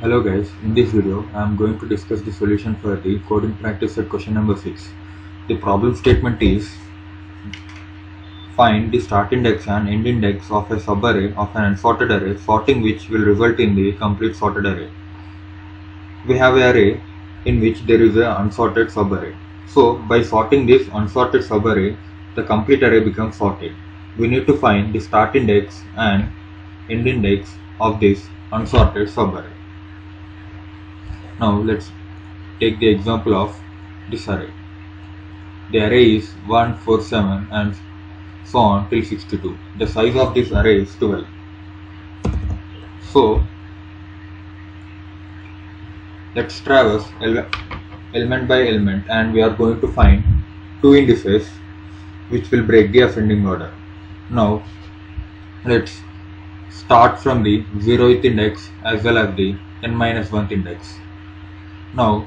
Hello guys, in this video I am going to discuss the solution for the coding practice set question number 6. The problem statement is find the start index and end index of a subarray of an unsorted array, sorting which will result in the complete sorted array. We have an array in which there is an unsorted subarray. So by sorting this unsorted subarray, the complete array becomes sorted. We need to find the start index and end index of this unsorted subarray. Now let's take the example of this array. The array is 1, 4, 7 and so on till 62. The size of this array is 12. So let's traverse element by element and we are going to find two indices which will break the ascending order. Now let's start from the 0th index as well as the n-1th index. Now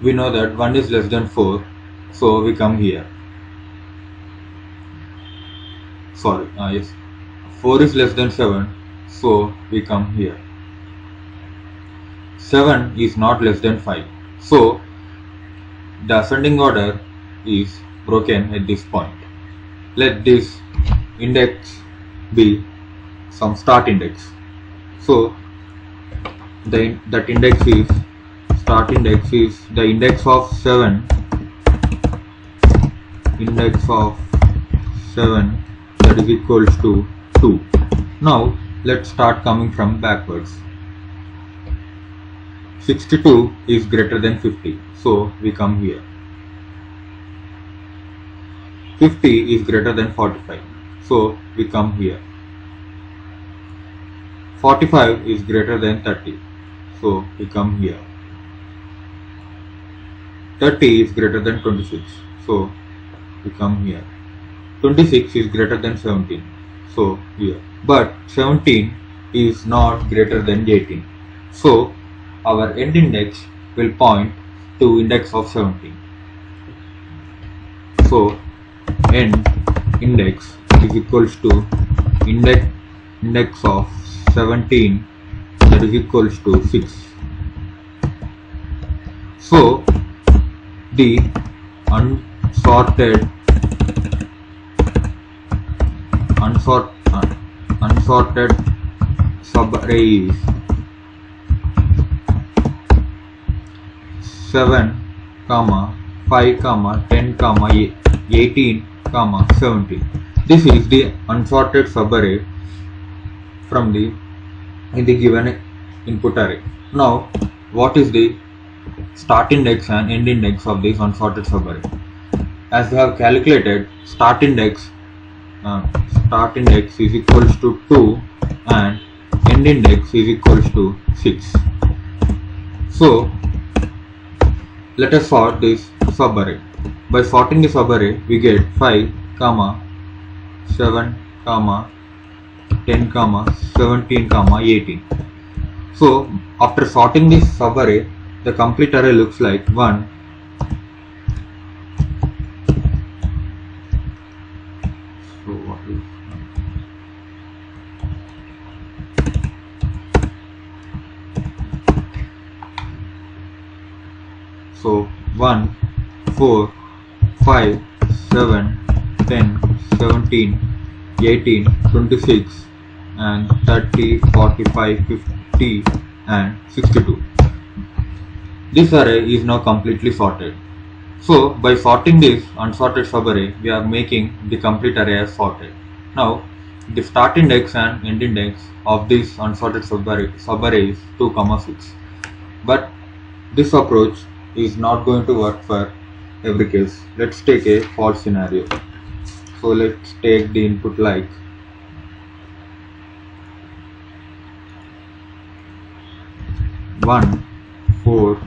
we know that 1 is less than 4, so we come here. 4 is less than 7, so we come here. 7 is not less than 5, so the ascending order is broken at this point. Let this index be some start index. So that index is start index is the index of 7 that is equals to 2. Now let's start coming from backwards. 62 is greater than 50, so we come here. 50 is greater than 45, so we come here. 45 is greater than 30, so we come here. 30 is greater than 26, so we come here. 26 is greater than 17, so here. But 17 is not greater than 18, so our end index will point to index of 17. So end index is equals to index of 17, that is equals to 6. So the unsorted subarray is 7, 5, 10, 18, 17. This is the unsorted subarray from the given input array. Now what is the start index and end index of this unsorted subarray? As we have calculated, start index is equals to 2 and end index is equals to 6. So let us sort this subarray. By sorting the subarray, we get 5, 7, 10, 17, 18. So after sorting this subarray, the complete array looks like 1, 1, 4, 5, 7, 10, 17, 18, 26 and 30, 45, 50 and 62. This array is now completely sorted. So by sorting this unsorted subarray, we are making the complete array as sorted. Now the start index and end index of this unsorted subarray is 2, 6. But this approach is not going to work for every case. Let's take a false scenario. So let's take the input like 1, 4,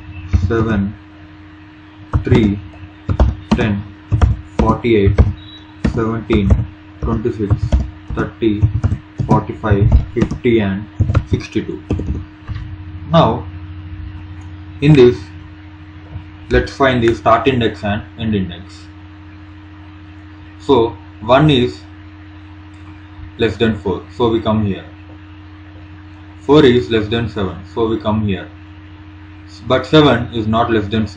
7, 3, 10, 48, 17, 26, 30, 45, 50 and 62. Now in this, let's find the start index and end index. So 1 is less than 4, so we come here. 4 is less than 7, so we come here. But 7 is not less than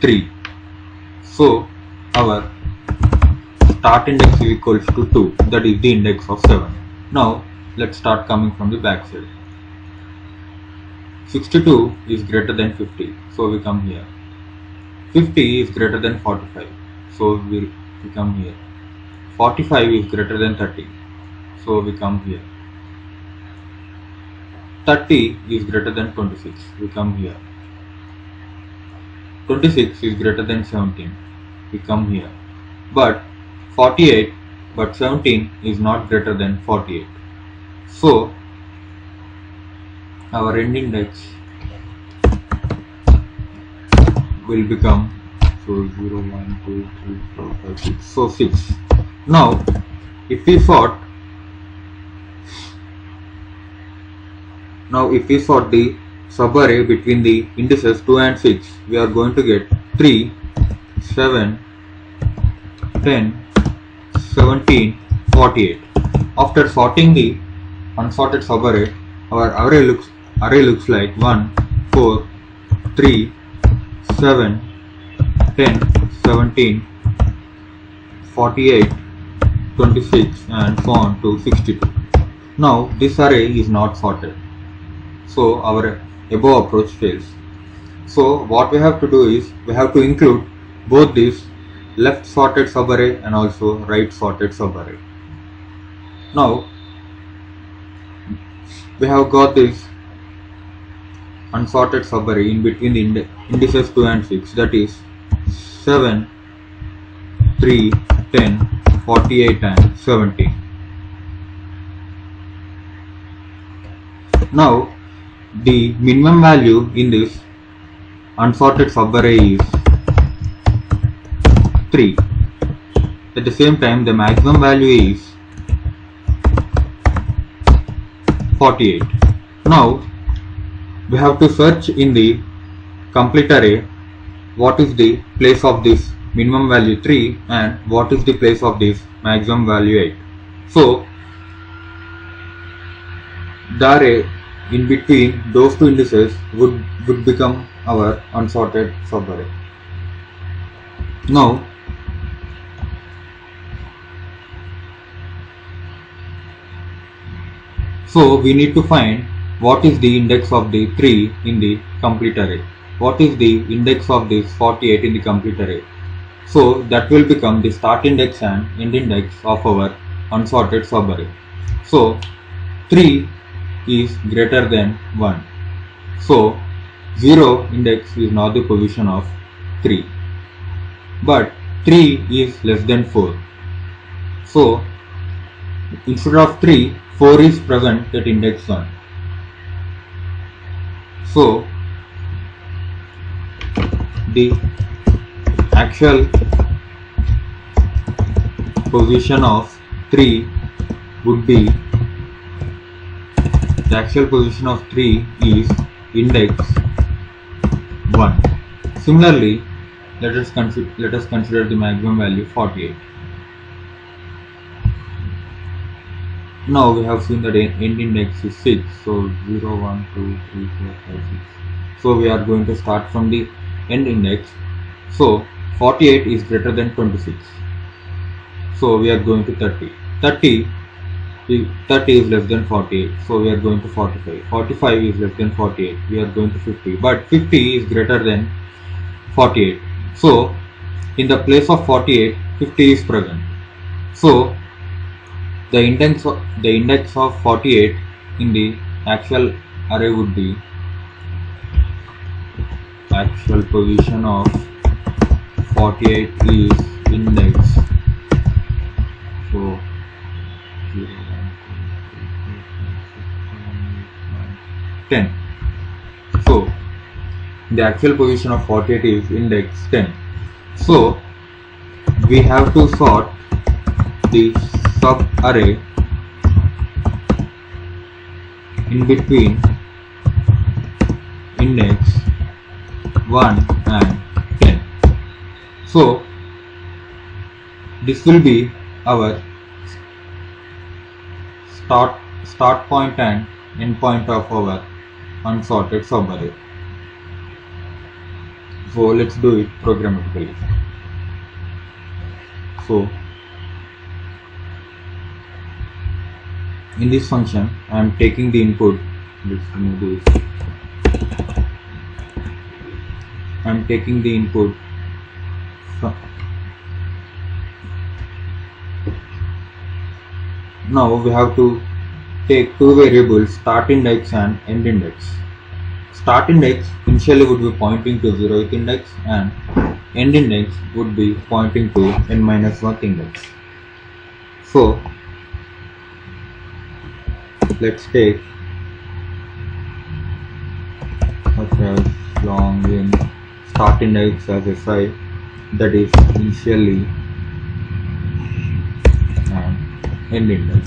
3. So our start index is equals to 2, that is the index of 7. Now let's start coming from the back side. 62 is greater than 50, so we come here. 50 is greater than 45, so we come here. 45 is greater than 30, so we come here. 30 is greater than 26, we come here. 26 is greater than 17, we come here. But 17 is not greater than 48. So our end index will become 0, 1, 2, 3, 4, 5, 6. So 6. Now if we sort the subarray between the indices 2 and 6, we are going to get 3, 7, 10, 17, 48. After sorting the unsorted subarray, our array looks like 1, 4, 3, 7, 10, 17, 48, 26 and so on to 62. Now this array is not sorted, so our above approach fails. So what we have to do is we have to include both this left sorted subarray and also right sorted subarray. Now we have got this unsorted subarray in between the indices 2 and 6, that is 7, 3, 10, 48 and 17. Now the minimum value in this unsorted subarray is 3. At the same time the maximum value is 48. Now we have to search in the complete array what is the place of this minimum value 3 and what is the place of this maximum value 8. So the array in between those two indices would become our unsorted subarray. Now so we need to find what is the index of the 3 in the complete array, what is the index of this 48 in the complete array. So that will become the start index and end index of our unsorted subarray. So 3 is greater than 1. So 0 index is not the position of 3. But 3 is less than 4. So instead of 3, 4 is present at index 1. So the actual position of 3 would be, the actual position of 3 is index 1. Similarly, let us consider the maximum value 48. Now we have seen that end index is 6, so 0, 1, 2, 3, 4, 5, 6. So we are going to start from the end index. So 48 is greater than 26. So we are going to 30. 30 is less than 48. So we are going to 45. 45 is less than 48. We are going to 50. But 50 is greater than 48. So in the place of 48, 50 is present. So the index of 48 in the actual array would be actual position of 48 is index. So 0, 1, 2, 3, 4, 5, 6, 7, 8, 9, 10. So the actual position of 48 is index 10. So we have to sort the sub array in between index 1 and 10. So this will be our start point and endpoint of our unsorted subarray. So let's do it programmatically. So in this function I am taking the input. Let's remove this. I am taking the input from. Now we have to take two variables, start index and end index. Start index initially would be pointing to 0th index and end index would be pointing to n-1th index. So let's take such as long in start index as si, that is initially, and end index.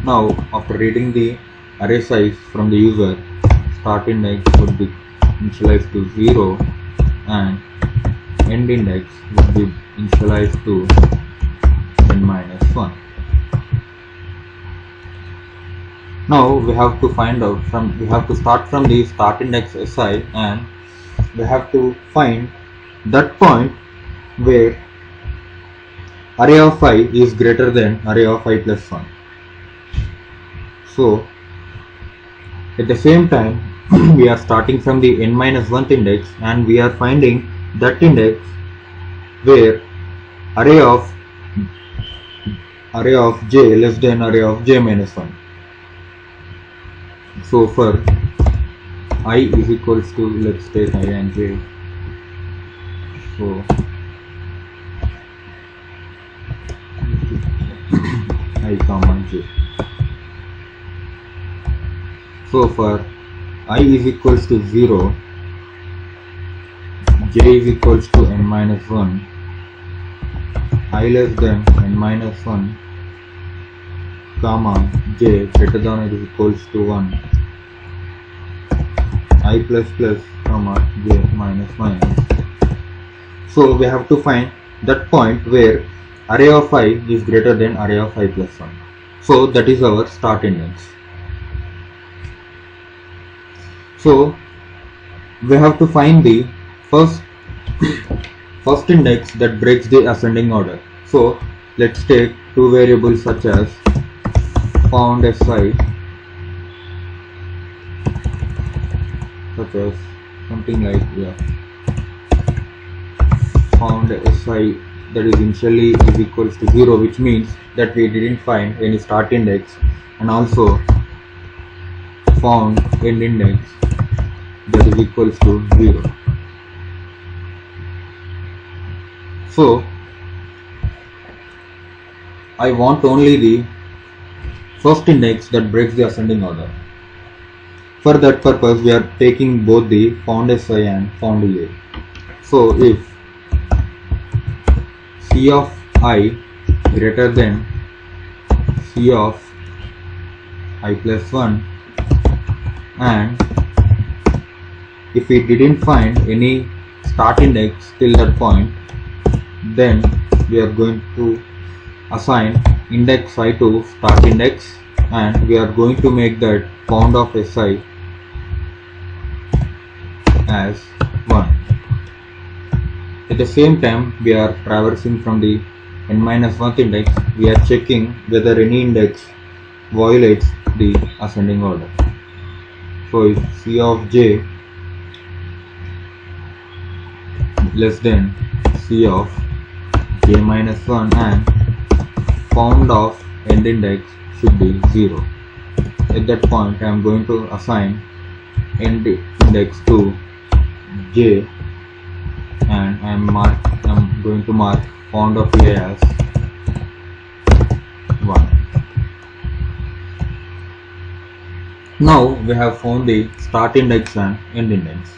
Now after reading the array size from the user, start index would be initialized to 0 and end index would be initialized to n-1. Now we have to start from the start index si and we have to find that point where array of I is greater than array of I plus 1. So at the same time we are starting from the n-1th index and we are finding that index where array of j less than array of j minus 1. So for I is equals to, let's take I and j. So I comma j. So for I is equals to 0, j is equals to n-1, I less than n-1, comma j greater than or equals to 1, I plus plus, comma j minus minus. So we have to find that point where array of I is greater than array of I plus 1. So that is our start index. So we have to find the first index that breaks the ascending order. So let's take two variables such as found si, such as something like found si, that is initially is equals to 0, which means that we didn't find any start index, and also found end index that is equals to 0. So I want only the first index that breaks the ascending order. For that purpose we are taking both the found si and found a. So if c of I greater than c of I plus 1, and if we didn't find any start index till that point, then we are going to assign index I to start index and we are going to make that found of si as 1. At the same time we are traversing from the n-1th index, we are checking whether any index violates the ascending order. So if c of j less than c of j minus 1 and found of end index should be 0. At that point I am going to assign end index to j and I am going to mark found of a as 1. Now we have found the start index and end index.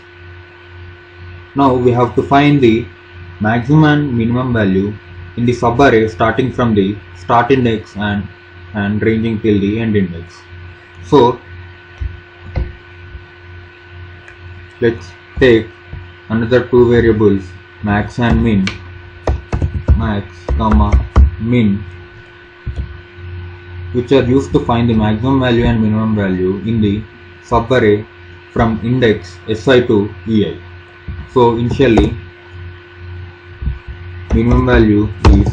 Now we have to find the maximum and minimum value in the subarray starting from the start index and ranging till the end index. So let's take another two variables, max and min, max comma min which are used to find the maximum value and minimum value in the subarray from index Si to Ei. So initially minimum value is,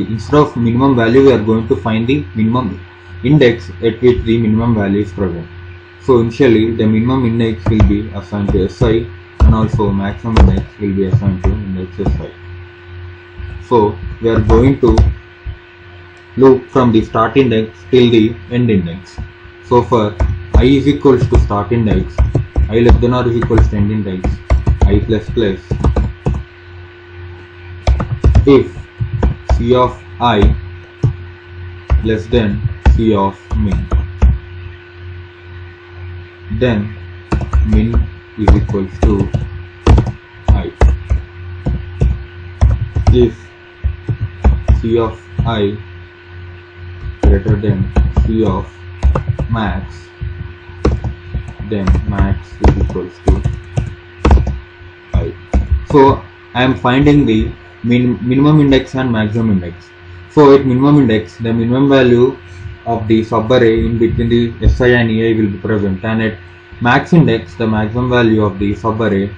instead of minimum value we are going to find the minimum index at which the minimum value is present. So initially the minimum index will be assigned to Si and also maximum index will be assigned to index Si. So we are going to loop from the start index till the end index. So for I is equals to start index, I less than or is equals to end index, I plus plus, if C of I less than C of min, then min is equals to I. If C of I greater than C of max, then max is equals to I. So I am finding the minimum index and maximum index. So at minimum index, the minimum value of the subarray in between the Si and Ei will be present, and at max index the maximum value of the subarray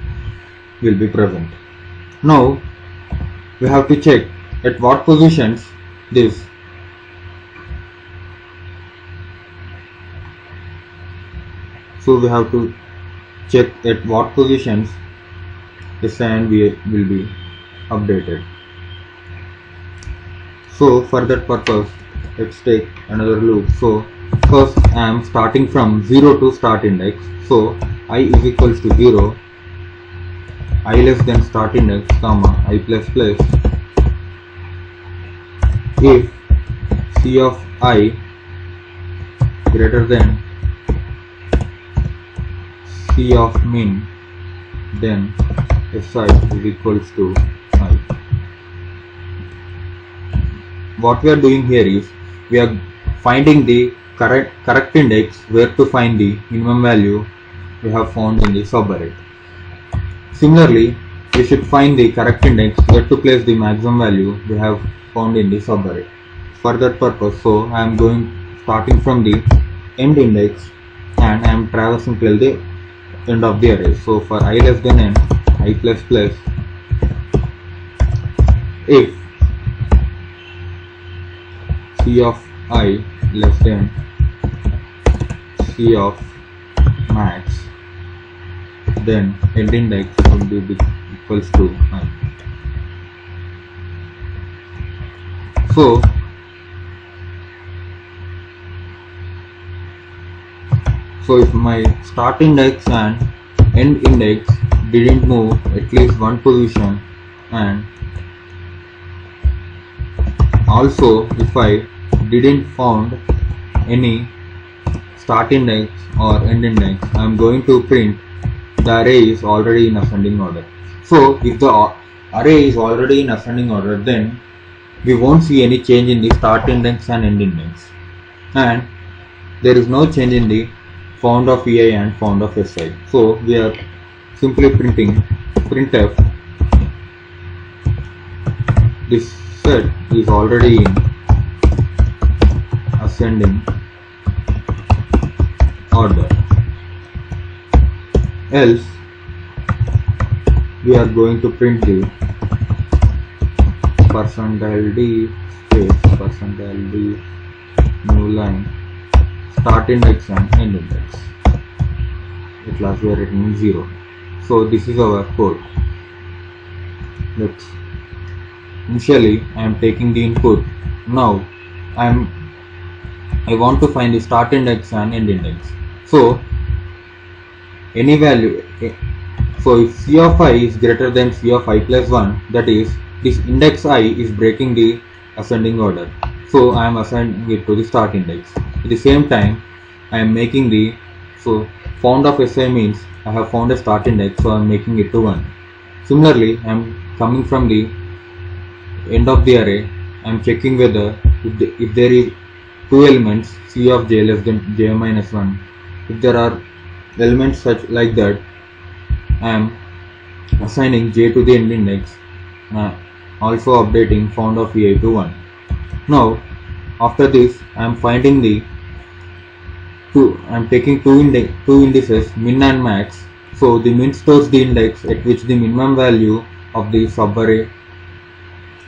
will be present. Now we have to check at what positions this we have to check at what positions Si and Vi will be updated. So for that purpose, let's take another loop. So first I am starting from 0 to start index. So I is equals to 0, I less than start index, comma I plus plus, if C of I greater than C of min, then Si is equals to I. What we are doing here is we are finding the correct index where to find the minimum value we have found in the subarray. Similarly, we should find the correct index where to place the maximum value we have found in the subarray. For that purpose, so I am starting from the end index and I am traversing till the end of the array. So for I less than n, I plus plus, if C of I less than C of max, then end index will be equals to I. So if my start index and end index didn't move at least one position, and also if I didn't found any start index or end index, I am going to print the array is already in ascending order. So if the array is already in ascending order, then we won't see any change in the start index and end index, and there is no change in the found of Ei and found of Si. So we are simply printing printf, this set is already in ascending order, else we are going to print the %d space %d new line start index and end index. At last we are writing 0. So this is our code. Initially I am taking the input. Now I want to find the start index and end index. So any value, so if C of I is greater than C of I plus 1, that is this index I is breaking the ascending order. So I am assigning it to the start index. At the same time I am making the, so found of Si means I have found a start index, so I am making it to 1. Similarly, I am coming from the end of the array, I am checking whether if there is two elements C of j less than j minus 1, if there are elements such like that, I am assigning j to the end index, also updating found of Ei to 1. Now After this, I am finding the I am taking two indices, min and max. So the min stores the index at which the minimum value of the subarray,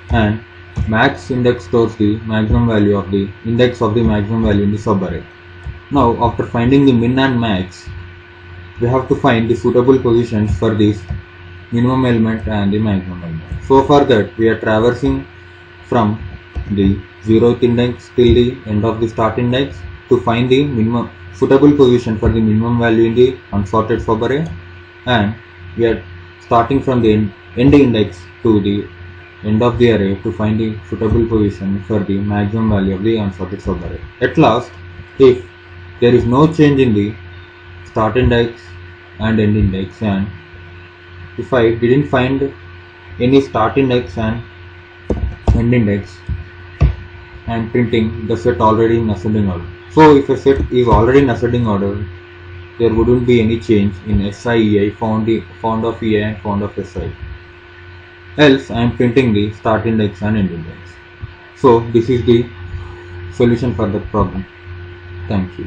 and max index stores the maximum value of the index of the maximum value in the subarray. Now, after finding the min and max, we have to find the suitable positions for this minimum element and the maximum element. So for that, we are traversing from the 0th index till the end of the start index to find the minimum suitable position for the minimum value in the unsorted subarray, and we are starting from the end index to the end of the array to find the suitable position for the maximum value of the unsorted subarray. At last, if there is no change in the start index and end index, and if I didn't find any start index and end index, I am printing the set already in ascending order. So if a set is already in ascending order, there wouldn't be any change in SI, EI, found of EI and found of SI. Else I am printing the start index and end index. So this is the solution for that problem. Thank you.